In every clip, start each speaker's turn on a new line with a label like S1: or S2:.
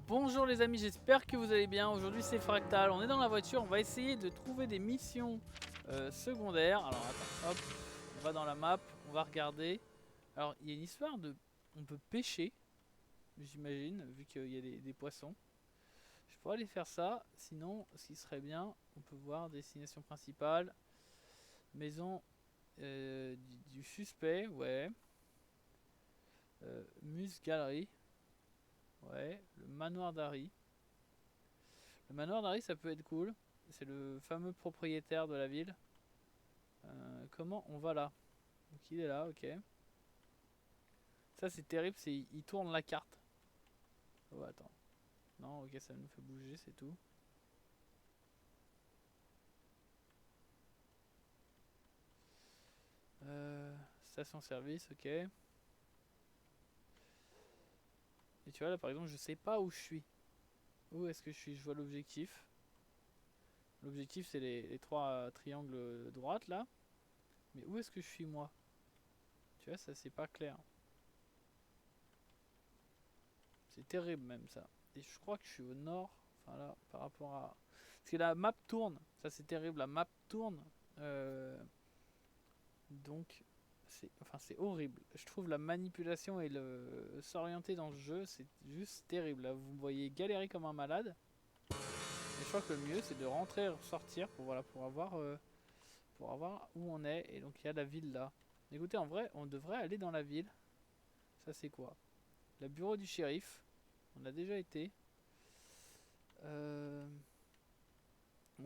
S1: Bonjour les amis, j'espère que vous allez bien. Aujourd'hui c'est Fractal, on est dans la voiture, on va essayer de trouver des missions secondaires. Alors attends, hop, on va dans la map, on va regarder. Alors il y a une histoire de... On peut pêcher, j'imagine, vu qu'il y a des poissons. Je pourrais aller faire ça, sinon ce qui serait bien, on peut voir destination principale. Maison du suspect, ouais. Muse Galerie. Ouais, le manoir d'Harry. Le manoir d'Harry ça peut être cool. C'est le fameux propriétaire de la ville. Comment on va là? Donc il est là, ok. Ça c'est terrible, il tourne la carte. Oh attends. Non, ok, ça nous fait bouger, c'est tout. Station service, ok. Et tu vois là par exemple je sais pas où je suis. Où est-ce que je suis? Je vois l'objectif. L'objectif c'est les trois triangles droites là. Mais où est-ce que je suis moi? Tu vois ça c'est pas clair. C'est terrible même ça. Et je crois que je suis au nord. Enfin là par rapport à... Parce que la map tourne. Ça c'est terrible, la map tourne. Donc c'est horrible. Je trouve la manipulation et le s'orienter dans ce jeu c'est juste terrible. Là vous me voyez galérer comme un malade. Et je crois que le mieux c'est de rentrer et ressortir pour, voilà, pour avoir où on est. Et donc il y a la ville là. Écoutez en vrai on devrait aller dans la ville. Ça c'est quoi? Le bureau du shérif. On a déjà été. On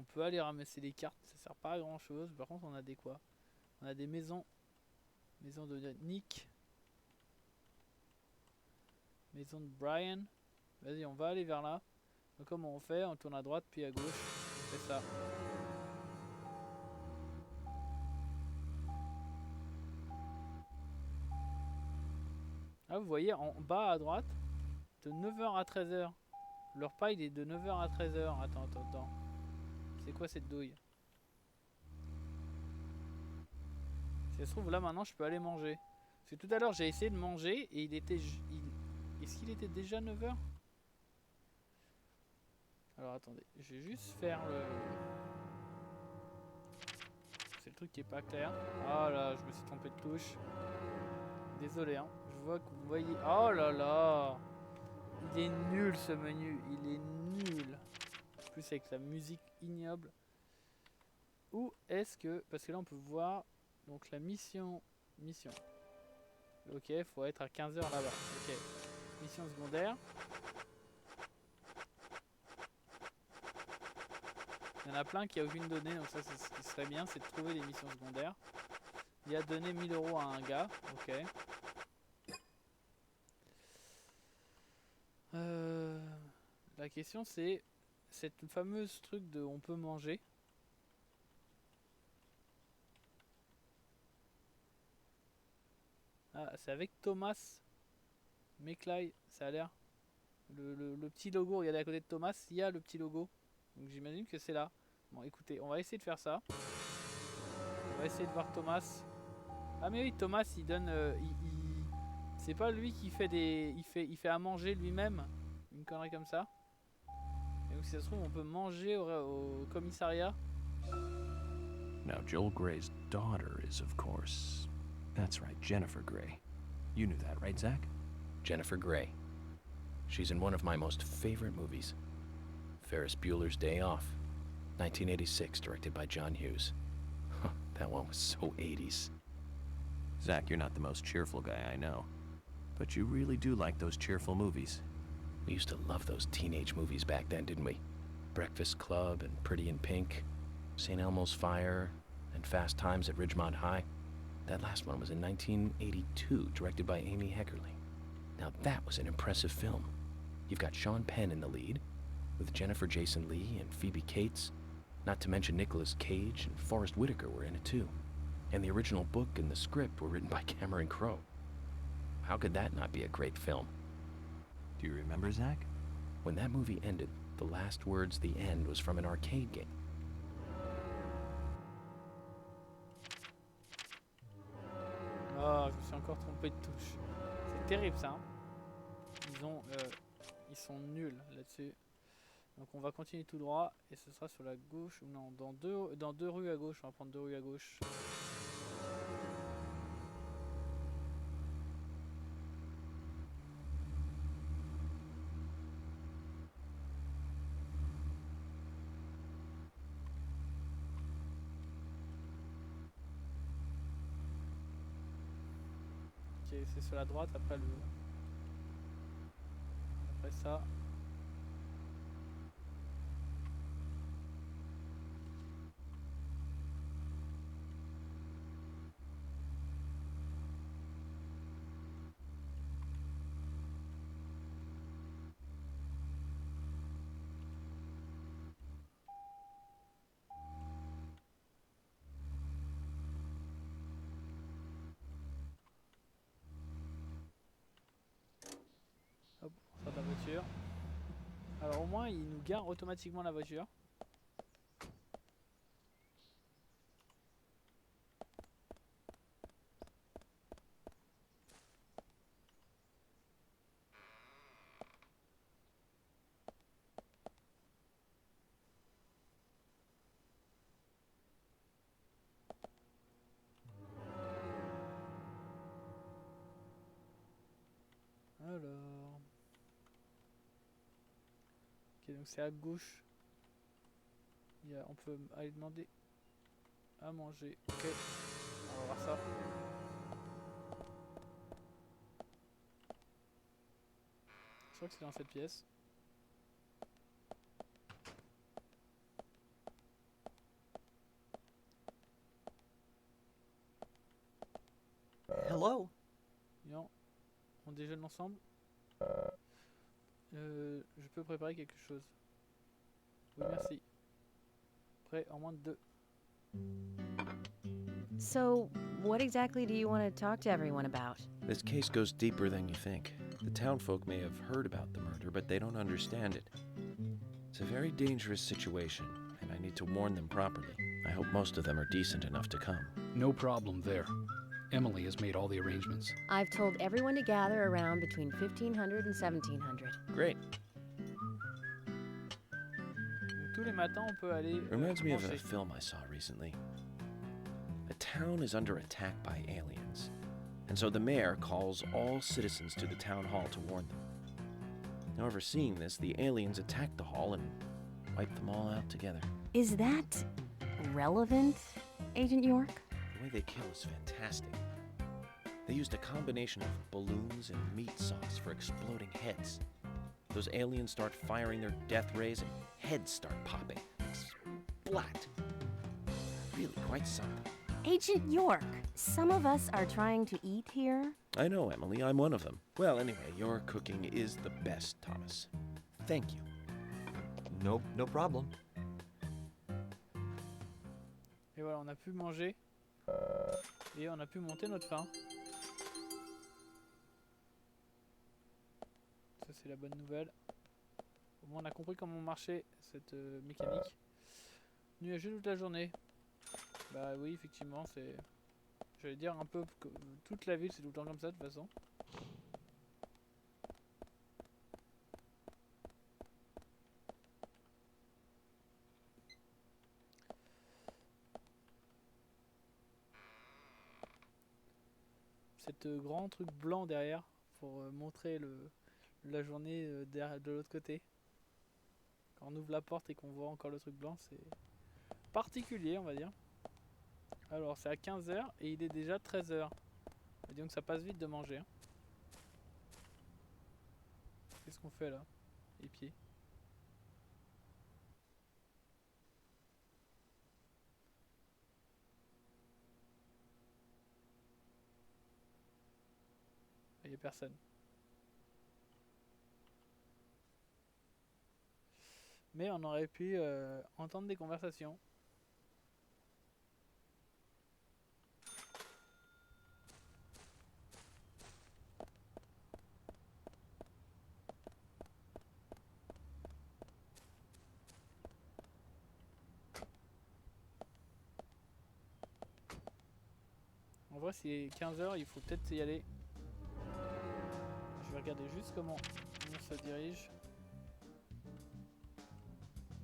S1: peut aller ramasser les cartes, ça sert pas à grand chose. Par contre on a des quoi? On a des maisons. Maison de Nick. Maison de Brian. Vas-y on va aller vers là. Donc comment on fait? On tourne à droite puis à gauche. On fait ça. Ah vous voyez en bas à droite. De 9h à 13h. Le repas il est de 9h à 13h. Attends. C'est quoi cette douille? Si ça se trouve là maintenant je peux aller manger. Parce que tout à l'heure j'ai essayé de manger et il était... Est-ce qu'il était déjà 9h? Alors attendez, je vais juste faire le... C'est le truc qui est pas clair. Ah là, je me suis trompé de touche. Désolé hein. Je vois que vous voyez... Oh là là! Il est nul ce menu, il est nul. En plus avec la musique ignoble. Où est-ce que... Parce que là on peut voir... Donc la mission... Ok, faut être à 15h là-bas. Ok. Mission secondaire. Il y en a plein qui a aucune donnée, donc ça c'est ce qui serait bien, c'est de trouver des missions secondaires. Il a donné 1000 € à un gars, ok. La question c'est cette fameuse truc de on peut manger. Ah, c'est avec Thomas McFly, ça a l'air. Le petit logo, regardez à côté de Thomas, il y a le petit logo. Donc j'imagine que c'est là. Bon écoutez, on va essayer de faire ça. On va essayer de voir Thomas. Ah mais oui, Thomas il donne... C'est pas lui qui fait des... Il fait à manger lui-même. Une connerie comme ça. Et donc si ça se trouve on peut manger au commissariat.
S2: Now Joel Grey's daughter is of course... That's right, Jennifer Grey. You knew that, right, Zach?
S3: Jennifer Grey. She's in one of my most favorite movies. Ferris Bueller's Day Off. 1986, directed by John Hughes. That one was so 80s.
S2: Zach, you're not the most cheerful guy I know. But you really do like those cheerful movies.
S3: We used to love those teenage movies back then, didn't we? Breakfast Club and Pretty in Pink, St. Elmo's Fire, and Fast Times at Ridgemont High. That last one was in 1982, directed by Amy Heckerling. Now that was an impressive film. You've got Sean Penn in the lead, with Jennifer Jason Leigh and Phoebe Cates, not to mention Nicolas Cage and Forrest Whitaker were in it too. And the original book and the script were written by Cameron Crowe. How could that not be a great film?
S2: Do you remember, Zach?
S3: When that movie ended, the last words, the end, was from an arcade game.
S1: Oh, je me suis encore trompé de touche. C'est terrible ça. Hein. Ils sont nuls là-dessus. Donc on va continuer tout droit et ce sera sur la gauche ou non, dans deux rues à gauche. On va prendre 2 rues à gauche. Ok, c'est sur la droite après après ça. Hop, on sort de la voiture. Alors au moins il nous gare automatiquement la voiture. Alors... Ok, donc c'est à gauche. On peut aller demander à manger. Ok, on va voir ça. Je crois que c'est dans cette pièce.
S4: Hello.
S1: Bien, on déjeune ensemble. Je peux préparer quelque chose. Oui, merci. Prêt en moins de 2.
S5: So, what exactly do you want to talk to everyone about?
S3: This case goes deeper than you think. The townfolk may have heard about the murder, but they don't understand it. It's a very dangerous situation, and I need to warn them properly. I hope most of them are decent enough to come.
S6: No problem there. Emily has made all the arrangements.
S5: I've told everyone to gather around between 1500 and 1700.
S3: Great.
S1: Donc, tous les matins, on peut aller
S3: Reminds me of a
S1: manger.
S3: film I saw recently. The town is under attack by aliens, and so the mayor calls all citizens to the town hall to warn them. However, seeing this, the aliens attack the hall and wipe them all out together.
S5: Is that relevant, Agent York?
S3: The way they kill is fantastic. They used a combination of balloons and meat sauce for exploding heads. Those aliens start firing their death rays and heads start popping. Splat! Really quite something.
S5: Agent York, some of us are trying to eat here.
S3: I know, Emily, I'm one of them. Well, anyway, your cooking is the best, Thomas. Thank you.
S4: No problem.
S1: Et voilà, on a pu manger. Et on a pu monter notre faim. Ça c'est la bonne nouvelle. Au moins on a compris comment marchait cette mécanique. Nuageux toute la journée. Bah oui effectivement c'est... J'allais dire un peu que toute la ville c'est tout le temps comme ça de toute façon. Cette grand truc blanc derrière pour montrer la journée de l'autre côté. Quand on ouvre la porte et qu'on voit encore le truc blanc, c'est particulier on va dire. Alors c'est à 15h et il est déjà 13h. Donc ça passe vite de manger. Hein. Qu'est-ce qu'on fait là? Les pieds. Il n'y a personne. Mais on aurait pu entendre des conversations. En vrai, s'il est 15h, il faut peut-être y aller. Je vais regarder juste comment on se dirige.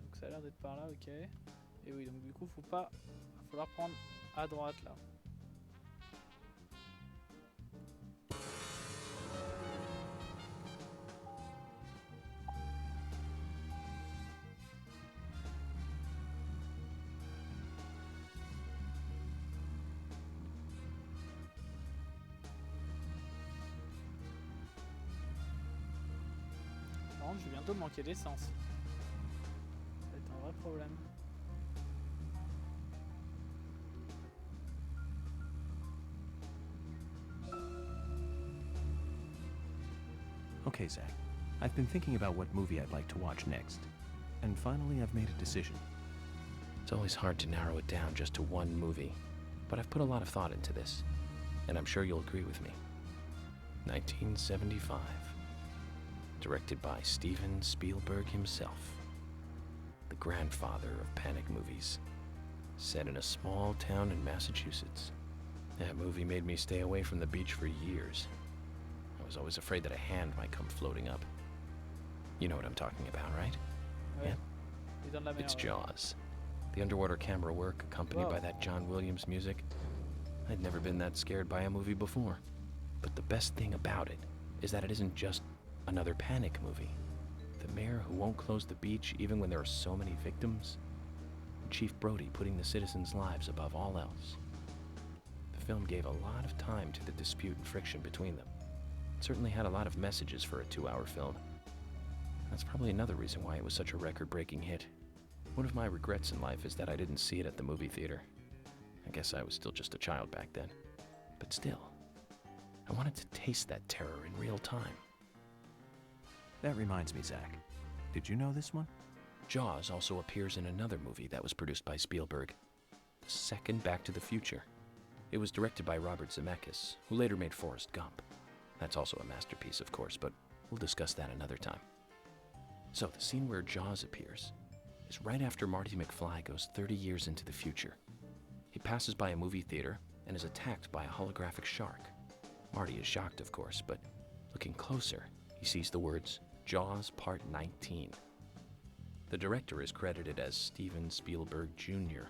S1: Donc ça a l'air d'être par là, ok. Et oui, donc du coup, va falloir prendre à droite là. Par contre, je vais bientôt manquer d'essence. Ça va être un vrai problème.
S2: Okay, Zach. I've been thinking about what movie I'd like to watch next. And finally, I've made a decision.
S3: It's always hard to narrow it down just to one movie, but I've put a lot of thought into this, and I'm sure you'll agree with me. 1975. Directed by Steven Spielberg himself. The grandfather of panic movies. Set in a small town in Massachusetts. That movie made me stay away from the beach for years. I was always afraid that a hand might come floating up. You know what I'm talking about, right?
S1: Ouais.
S3: Yeah.
S1: Il est dans la mer,
S3: It's
S1: ouais.
S3: Jaws. The underwater camera work accompanied by that John Williams music. I'd never been that scared by a movie before. But the best thing about it is that it isn't just another panic movie. The mayor who won't close the beach even when there are so many victims. And Chief Brody putting the citizens' lives above all else. The film gave a lot of time to the dispute and friction between them. It certainly had a lot of messages for a 2-hour film. That's probably another reason why it was such a record-breaking hit. One of my regrets in life is that I didn't see it at the movie theater. I guess I was still just a child back then. But still, I wanted to taste that terror in real time.
S2: That reminds me, Zach. Did you know this one?
S3: Jaws also appears in another movie that was produced by Spielberg, the second Back to the Future. It was directed by Robert Zemeckis, who later made Forrest Gump. That's also a masterpiece, of course, but we'll discuss that another time. So, the scene where Jaws appears is right after Marty McFly goes 30 years into the future. He passes by a movie theater and is attacked by a holographic shark. Marty is shocked, of course, but looking closer, he sees the words, Jaws Part 19. The director is credited as Steven Spielberg Jr.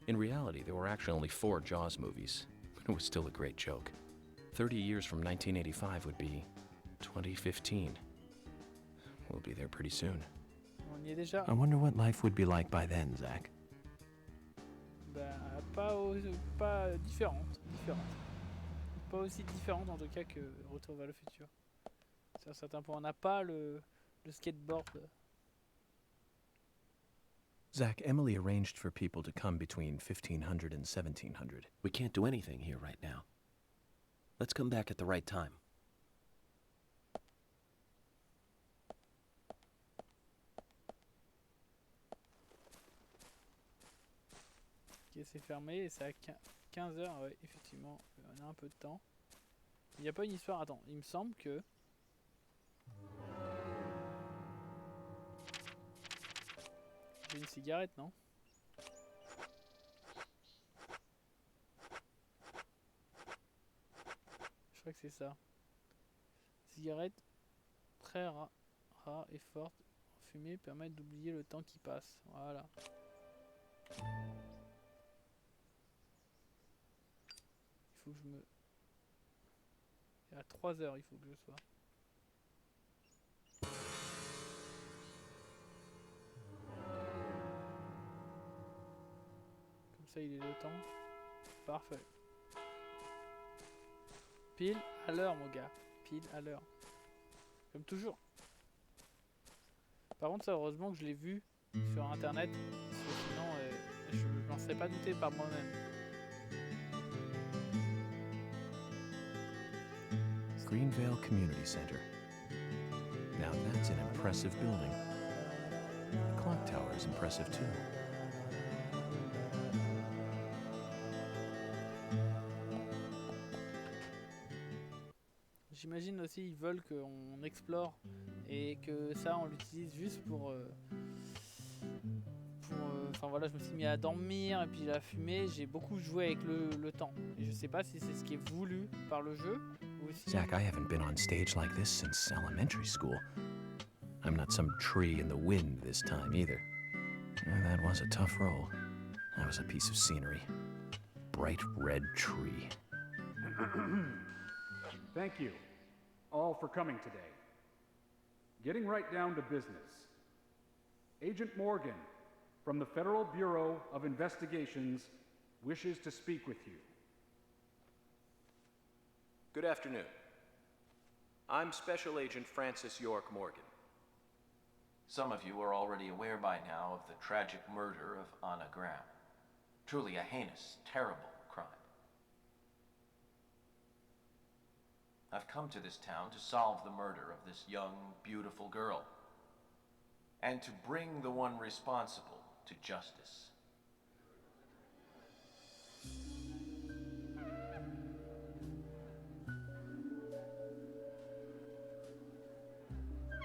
S3: In reality, there were actually only 4 Jaws movies, but it was still a great joke. 30 years from 1985 would be 2015. We'll be there pretty soon.
S1: On y est déjà.
S2: I wonder what life would be like by then, Zach.
S1: Bah, pas différente. Pas aussi différente en tout cas que Retour vers le futur. C'est un certain point. On n'a pas le skateboard.
S2: Zach, Emily arranged for people to come between 1500 and 1700.
S7: We can't do anything here right now. Let's come back at the right time.
S1: Ok, c'est fermé et c'est à 15h. Ouais, effectivement, on a un peu de temps. Il n'y a pas une histoire. Attends, il me semble que. J'ai une cigarette, non? Je crois que c'est ça. Cigarette très rare et forte en fumée permet d'oublier le temps qui passe. Voilà. Il faut que je me... À 3h il faut que je sois. Comme ça il est le temps. Parfait. Pile à l'heure mon gars. Pile à l'heure. Comme toujours. Par contre ça heureusement que je l'ai vu sur internet. Parce que sinon je m'en serais pas douté par moi-même.
S2: Greenvale Community Center. Now that's an impressive building. The clock tower is impressive too.
S1: J'imagine aussi ils veulent qu'on explore et que ça on l'utilise juste pour enfin voilà, je me suis mis à dormir et puis à fumer, j'ai beaucoup joué avec le temps. Et je sais pas si c'est ce qui est voulu par le jeu ou si...
S2: Zach, I haven't been on stage like this since elementary school. I'm not some tree in the wind this time either. That was a tough roll. That was a piece of scenery. Bright red tree.
S8: Thank you all for coming today. Getting right down to business. Agent Morgan from the Federal Bureau of Investigations wishes to speak with you.
S3: Good afternoon. I'm Special Agent Francis York Morgan. Some of you are already aware by now of the tragic murder of Anna Graham. Truly a heinous, terrible crime. I've come to this town to solve the murder of this young, beautiful girl, and to bring the one responsible to justice.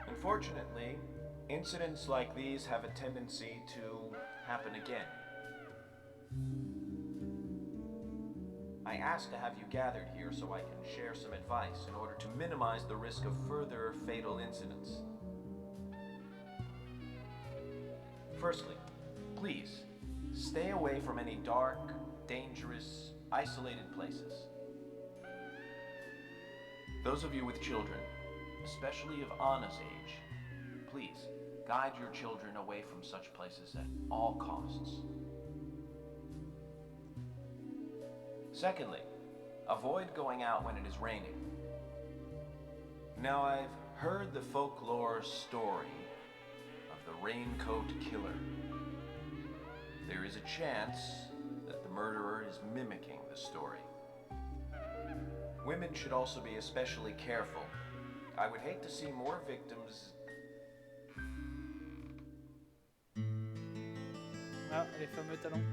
S3: Unfortunately, incidents like these have a tendency to happen again. I asked to have you gathered here so I can share some advice in order to minimize the risk of further fatal incidents. Firstly, please, stay away from any dark, dangerous, isolated places. Those of you with children, especially of Anna's age, please, guide your children away from such places at all costs. Secondly, avoid going out when it is raining. Now, I've heard the folklore story of the raincoat killer. There is a chance that the murderer is mimicking the story. Women should also be especially careful. I would hate to see more victims.
S1: Ah, les fameux talons.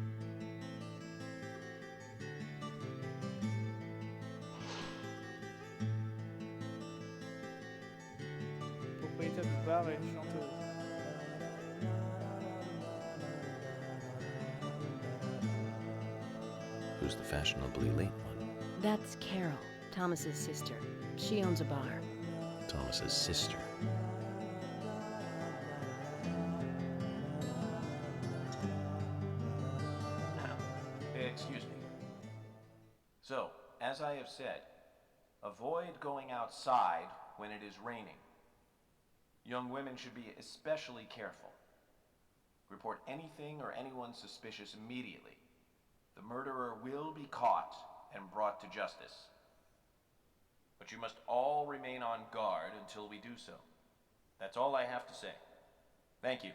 S1: Propriétaire du bar et chanteuse.
S7: Who's the fashionably late one?
S5: That's Carol, Thomas's sister. She owns a bar.
S7: Thomas's sister.
S3: Excuse me. So, as I have said, avoid going outside when it is raining. Young women should be especially careful. Report anything or anyone suspicious immediately. The murderer will be caught and brought to justice. But you must all remain on guard until we do so. That's all I have to say. Thank you.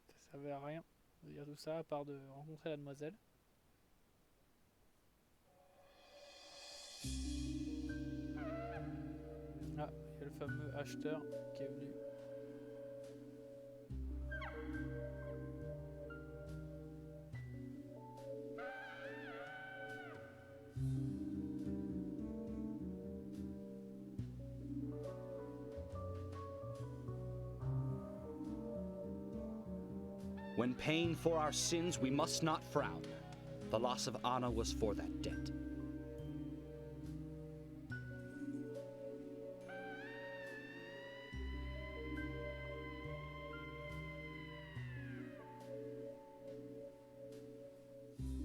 S1: Ça servait à rien de dire tout ça à part de rencontrer la demoiselle. Ah, il y a le fameux acheteur qui est venu.
S9: When paying for our sins, we must not frown. The loss of Anna was for that debt.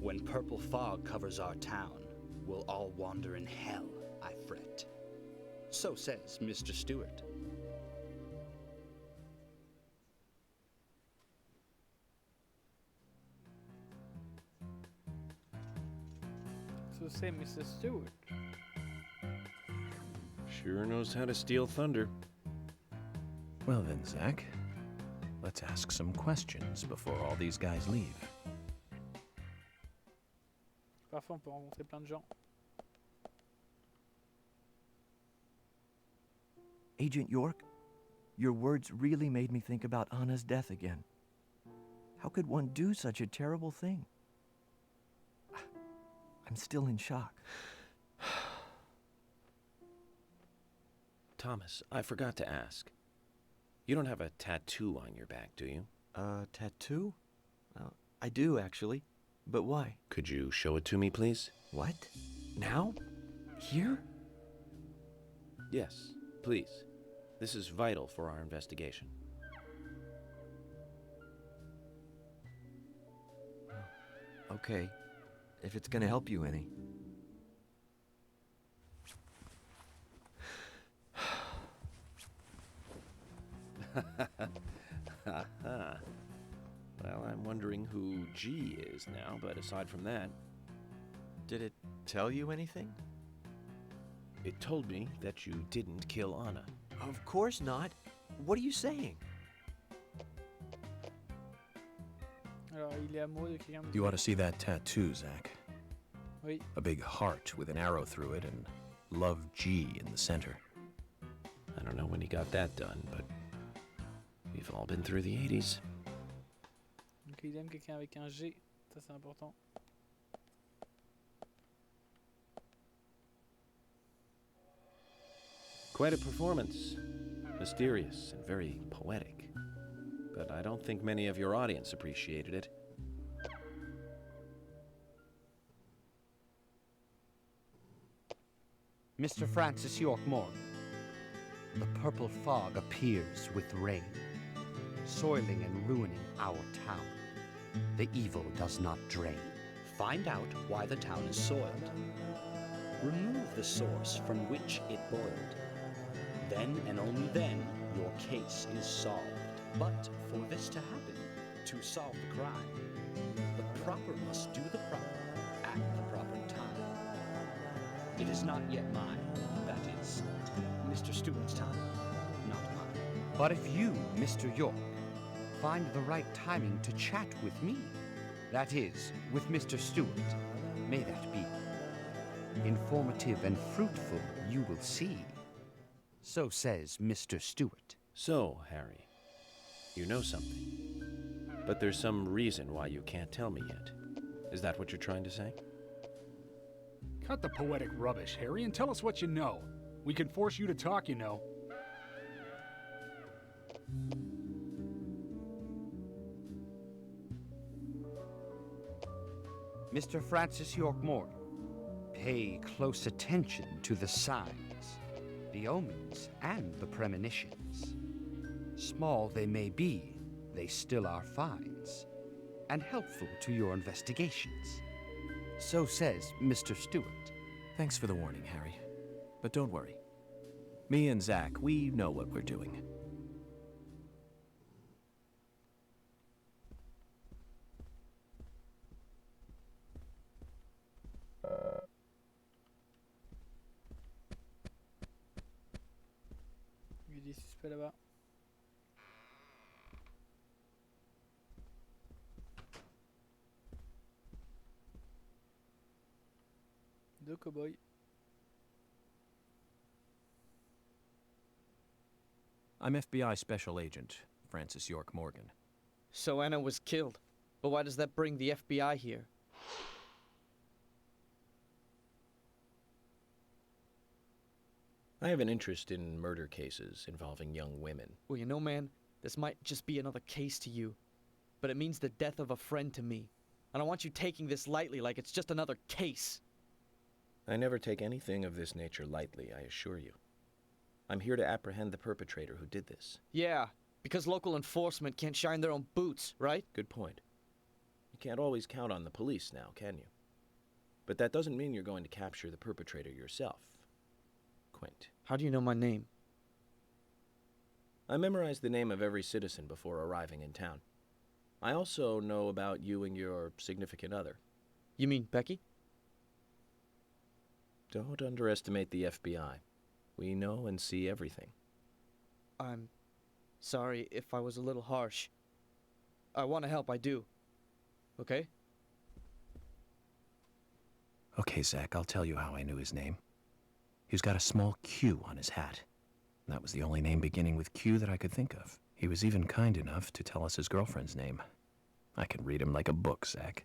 S9: When purple fog covers our town, we'll all wander in hell, I fret. So says Mr. Stewart.
S1: So say Mr. Stewart.
S7: Sure knows how to steal thunder.
S2: Well then, Zach, let's ask some questions before all these guys leave.
S1: Parfois on peut rencontrer plein de gens.
S4: Agent York, your words really made me think about Anna's death again. How could one do such a terrible thing? I'm still in shock.
S7: Thomas, I forgot to ask. You don't have a tattoo on your back, do you?
S4: Tattoo? I do, actually. But why?
S7: Could you show it to me, please?
S4: What? Now? Here?
S7: Yes, please. This is vital for our investigation.
S4: Okay, if it's gonna help you any.
S7: Well, I'm wondering who G is now, but aside from that,
S4: Did it tell you anything?
S7: it told me that you didn't kill Anna.
S4: Of course not. What are you saying?
S1: Alors, il est amoureux de quelqu'un.
S2: You ought to see that tattoo, Zach.
S1: Oui.
S2: A big heart with an arrow through it and Love G in the center.
S7: I don't know when he got that done, but we've all been through the 80s.
S1: Donc il aime quelqu'un avec un G. Ça c'est important.
S7: Quite a performance. Mysterious and very poetic. But I don't think many of your audience appreciated it.
S9: Mr. Francis York Morgan, the purple fog appears with rain, soiling and ruining our town. The evil does not drain. Find out why the town is soiled. Remove the source from which it boiled. Then and only then your case is solved. But for this to happen, to solve the crime, the proper must do the proper at the proper time. It is not yet mine, that is, Mr. Stewart's time, not mine. But if you, Mr. York, find the right timing to chat with me, that is, with Mr. Stewart, may that be. Informative and fruitful you will see. So says Mr. Stewart.
S7: So, Harry, you know something. But there's some reason why you can't tell me yet. Is that what you're trying to say?
S6: Cut the poetic rubbish, Harry, and tell us what you know. We can force you to talk, you know.
S9: Mr. Francis York Morgan, pay close attention to the signs, the omens, and the premonitions. Small they may be, they still are finds, and helpful to your investigations. So says Mr. Stewart.
S2: Thanks for the warning, Harry. But don't worry. Me and Zach, we know what we're doing.
S1: Il y a des suspects là-bas. Deux cow-boys.
S2: I'm FBI Special Agent Francis York Morgan.
S10: So Anna was killed. But why does that bring the FBI here?
S3: I have an interest in murder cases involving young women.
S10: Well, you know, man, this might just be another case to you. But it means the death of a friend to me. I don't want you taking this lightly like it's just another case.
S3: I never take anything of this nature lightly, I assure you. I'm here to apprehend the perpetrator who did this.
S10: Yeah, because local enforcement can't shine their own boots, right?
S3: Good point. You can't always count on the police now, can you? But that doesn't mean you're going to capture the perpetrator yourself. Quint.
S10: How do you know my name?
S3: I memorized the name of every citizen before arriving in town. I also know about you and your significant other.
S10: You mean Becky?
S3: Don't underestimate the FBI. We know and see everything.
S10: I'm sorry if I was a little harsh. I want to help, I do. Okay?
S2: Okay, Zach, I'll tell you how I knew his name. He's got a small Q on his hat. That was the only name beginning with Q that I could think of. He was even kind enough to tell us his girlfriend's name. I can read him like a book, Zach.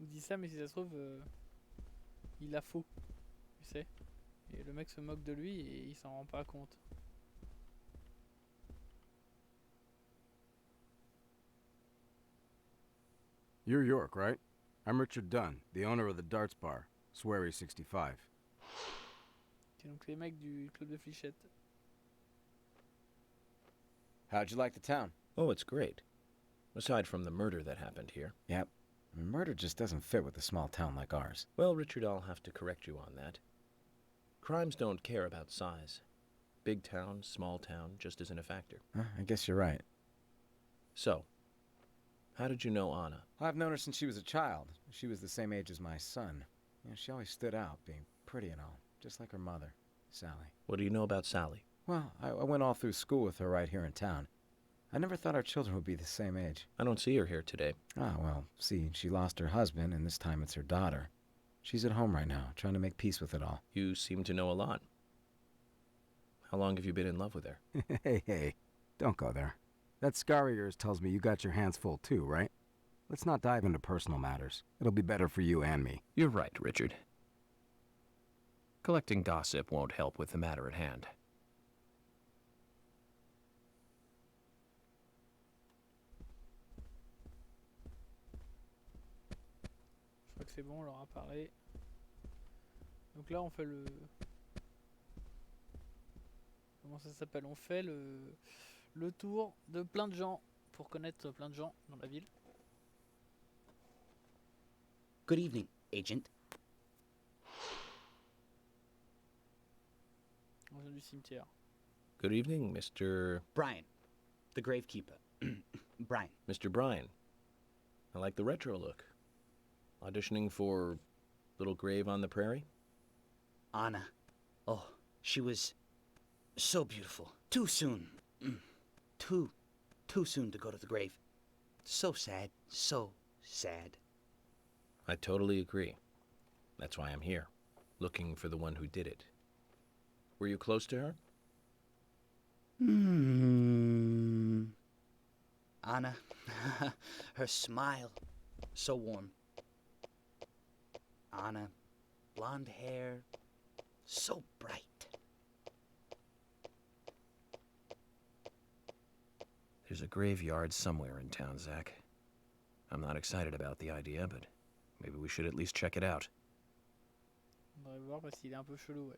S1: Il dit ça, mais si ça se trouve, il a faux. Tu sais. Et le mec se moque de lui et il s'en rend pas compte.
S11: You're York, right? I'm Richard Dunn, the owner of the Darts Bar. Swery 65.
S1: C'est donc les mecs du club de fléchettes.
S7: How'd you like the town?
S3: Oh, it's great. Aside from the murder that happened here.
S11: Yep. Murder just doesn't fit with a small town like ours.
S3: Well, Richard, I'll have to correct you on that. Crimes don't care about size. Big town, small town, just isn't a factor.
S11: I guess you're right.
S3: So, how did you know Anna?
S11: I've known her since she was a child. She was the same age as my son. She always stood out, being pretty and all, just like her mother, Sally.
S3: What do you know about Sally?
S11: Well, I went all through school with her right here in town. I never thought our children would be the same age.
S3: I don't see her here today.
S11: Ah, well, see, she lost her husband, and this time it's her daughter. She's at home right now, trying to make peace with it all.
S3: You seem to know a lot. How long have you been in love with her?
S11: Hey, don't go there. That scar of yours tells me you got your hands full too, right? Let's not dive into personal matters. It'll be better for you and me.
S2: You're right, Richard. Collecting gossip won't help with the matter at hand.
S1: Je crois que c'est bon, on leur a parlé. Donc là, on fait le... Comment ça s'appelle? On fait le tour de plein de gens pour connaître plein de gens dans la ville.
S12: Good evening, Agent.
S1: On vient du cimetière.
S3: Good evening, Mr.
S12: Brian, the gravekeeper. Brian.
S3: Mr. Brian. I like the retro look. Auditioning for Little Grave on the Prairie?
S12: Anna. Oh, she was so beautiful. Too soon. Too soon to go to the grave. So sad. So sad.
S3: I totally agree. That's why I'm here, looking for the one who did it. Were you close to her?
S12: Anna. Her smile. So warm. Anna. Blonde hair. So bright.
S2: There's a graveyard somewhere in town, Zach. I'm not excited about the idea, but maybe we should at least check it out.
S1: On devrait voir parce qu'il est un peu chelou, ouais.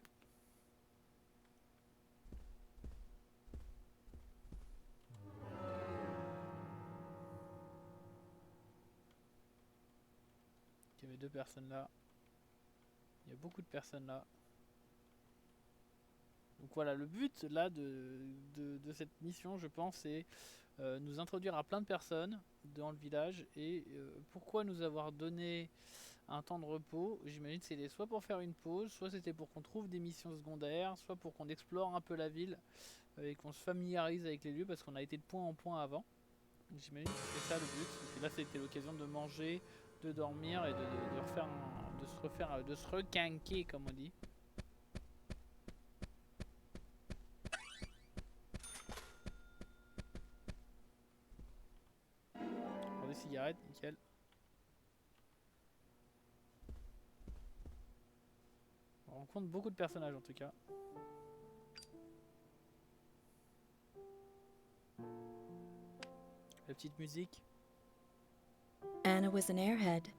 S1: Il y avait deux personnes là. Il y a beaucoup de personnes là. Donc voilà, le but là de cette mission, je pense, c'est nous introduire à plein de personnes dans le village. Et pourquoi nous avoir donné un temps de repos? J'imagine que c'était soit pour faire une pause, soit c'était pour qu'on trouve des missions secondaires, soit pour qu'on explore un peu la ville et qu'on se familiarise avec les lieux, parce qu'on a été de point en point avant. J'imagine que c'était ça le but. Et là, c'était l'occasion de manger, de dormir et de se requinquer, comme on dit. Prends des cigarettes, nickel. On rencontre beaucoup de personnages en tout cas. La petite musique.
S13: Anna was an airhead.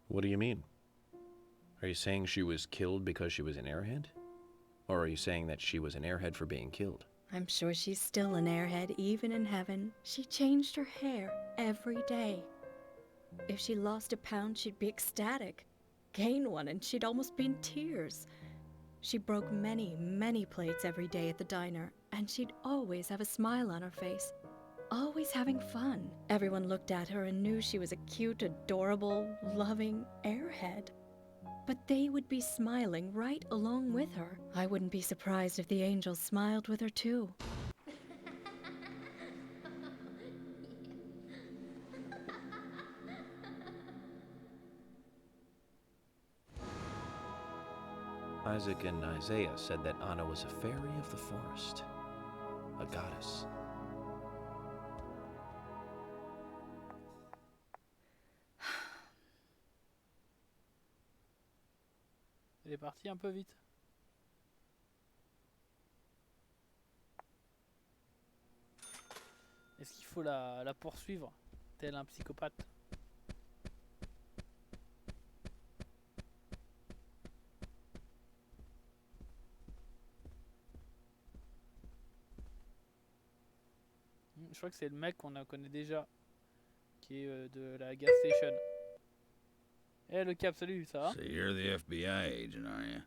S7: What do you mean? Are you saying she was killed because she was an airhead? Or are you saying that she was an airhead for being killed?
S13: I'm sure she's still an airhead, even in heaven. She changed her hair every day. If she lost a pound, she'd be ecstatic. Gain one, and she'd almost be in tears. She broke many, many plates every day at the diner, and she'd always have a smile on her face. Always having fun. Everyone looked at her and knew she was a cute, adorable, loving airhead. But they would be smiling right along with her. I wouldn't be surprised if the angels smiled with her too.
S7: Isaac and Isaiah said that Anna was a fairy of the forest, a goddess.
S1: Elle est partie un peu vite. Est-ce qu'il faut la poursuivre, tel un psychopathe? Je crois que c'est le mec qu'on connaît déjà, qui est de la gas station. Eh le Cap, salut, ça va?
S14: So you're the FBI agent, are you?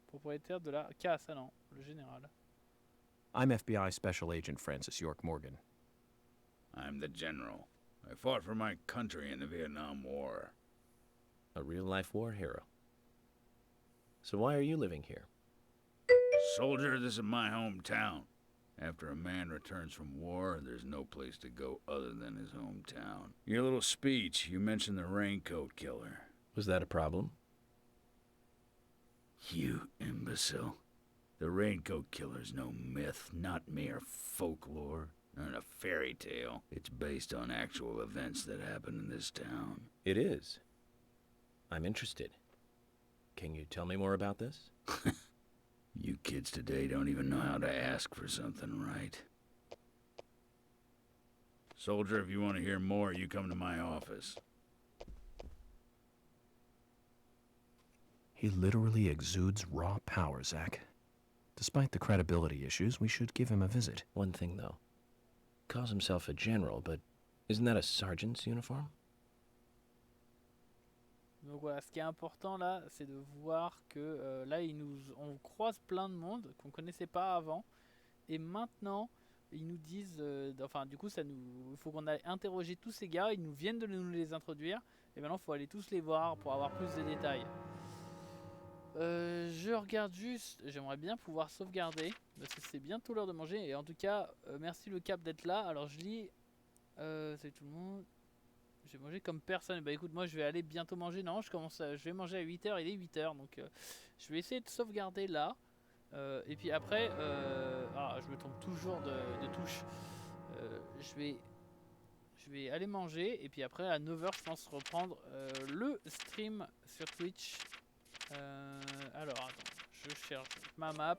S1: Propriétaire de la casse, ah non, le général.
S2: I'm FBI Special Agent Francis York Morgan.
S14: I'm the general. I fought for my country in the Vietnam War.
S3: A real-life war hero. So why are you living here?
S14: Soldier, this is my hometown. After a man returns from war, there's no place to go other than his hometown. Your little speech, you mentioned the raincoat killer.
S3: Was that a problem?
S14: You imbecile. The raincoat killer's no myth, not mere folklore, not a fairy tale. It's based on actual events that happened in this town.
S3: It is. I'm interested. Can you tell me more about this?
S14: You kids today don't even know how to ask for something right. Soldier, if you want to hear more, you come to my office.
S2: He literally exudes raw power, Zach. Despite the credibility issues, we should give him a visit.
S3: One thing, though. Calls himself a general, but isn't that a sergeant's uniform?
S1: Donc voilà, ce qui est important là, c'est de voir que là, on croise plein de monde qu'on connaissait pas avant. Et maintenant, ils nous disent... enfin, du coup, il faut qu'on aille interroger tous ces gars. Ils nous viennent de nous les introduire. Et maintenant, il faut aller tous les voir pour avoir plus de détails. Je regarde juste, j'aimerais bien pouvoir sauvegarder parce que c'est bientôt l'heure de manger. Et en tout cas, merci le Cap d'être là. Alors je lis, salut tout le monde. J'ai mangé comme personne. Bah écoute, moi je vais aller bientôt manger. Non, je vais manger à 8h, il est 8h. Donc je vais essayer de sauvegarder là. Et puis après, je me trompe toujours de touche. Je vais aller manger. Et puis après à 9h, je pense reprendre le stream sur Twitch. Alors attends, je cherche ma map.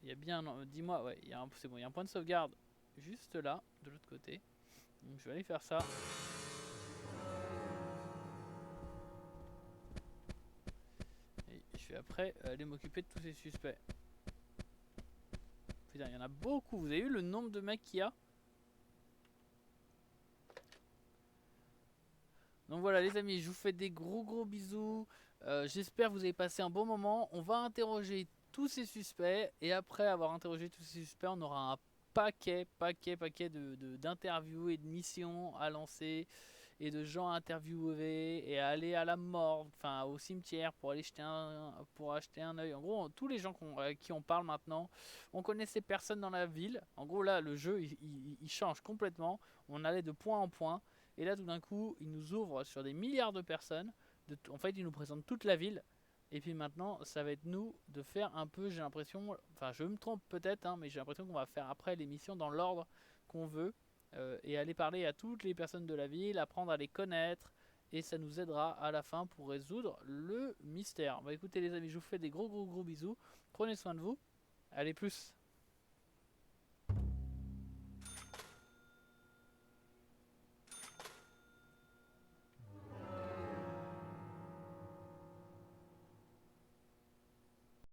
S1: Il y a bien, dis-moi, ouais, c'est bon, il y a un point de sauvegarde juste là, de l'autre côté. Donc je vais aller faire ça. Et je vais après aller m'occuper de tous ces suspects. Putain, il y en a beaucoup. Vous avez vu le nombre de mecs qu'il y a? Donc voilà les amis, je vous fais des gros bisous. J'espère que vous avez passé un bon moment. On va interroger tous ces suspects. Et après avoir interrogé tous ces suspects, on aura un paquet d'interviews et de missions à lancer. Et de gens à interviewer. Et à aller à la morgue, enfin au cimetière pour aller acheter un œil. En gros, tous les gens avec qui on parle maintenant, on connaissait personne dans la ville. En gros là, le jeu il change complètement. On allait de point en point. Et là tout d'un coup, il nous ouvre sur des milliards de personnes. En fait, il nous présente toute la ville. Et puis maintenant, ça va être nous de faire un peu, j'ai l'impression... Enfin, je me trompe peut-être, hein, mais j'ai l'impression qu'on va faire après l'émission dans l'ordre qu'on veut. Et aller parler à toutes les personnes de la ville, apprendre à les connaître. Et ça nous aidera à la fin pour résoudre le mystère. Bah écoutez les amis, je vous fais des gros bisous. Prenez soin de vous. Allez, plus.